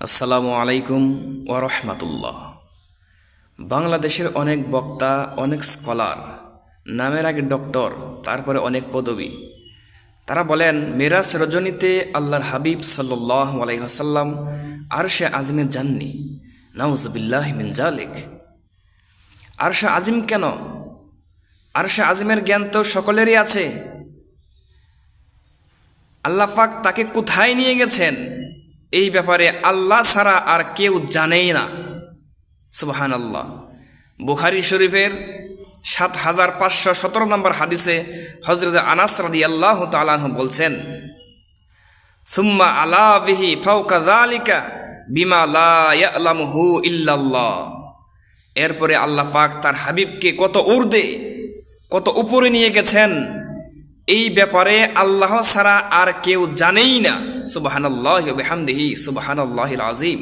আসসালামু আলাইকুম ওয়া রাহমাতুল্লাহ। বাংলাদেশের অনেক বক্তা, অনেক স্কলার, নামের আগে ডক্টর, তারপরে অনেক পদবী, তারা বলেন মেরাজ রজনীতে আল্লাহর হাবিব সাল্লাল্লাহু আলাইহি ওয়াসাল্লাম আরশে আজিমে যাননি। নাউজুবিল্লাহি মিন যালিক। আরশে আজিম কেন? আরশে আজিমের জ্ঞান তো সকলেরই আছে। আল্লাহ পাক তাকে কোথায় নিয়ে গেছেন এই ব্যাপারে আল্লাহ ছাড়া আর কেউ জানেই না। সুবহানাল্লাহ। বুখারী শরীফের ৭৫১৭ নম্বর হাদিসে হযরত আনাস রাদিয়াল্লাহু তাআলা আনহু বলছেন, সুম্মা আলা বিহি ফাওকা যালিকা বিমা লা ইয়ালামুহু ইল্লাল্লাহ। এরপরে আল্লাহ পাক তার হাবিবকে কত ঊর্ধ্বে, কত উপরে নিয়ে গেছেন এই ব্যাপারে আল্লাহ ছাড়া আর কেউ জানেই না। সুবহানাল্লাহি ওয়া বিহামদিহি সুবহানাল্লাহিল আযীম।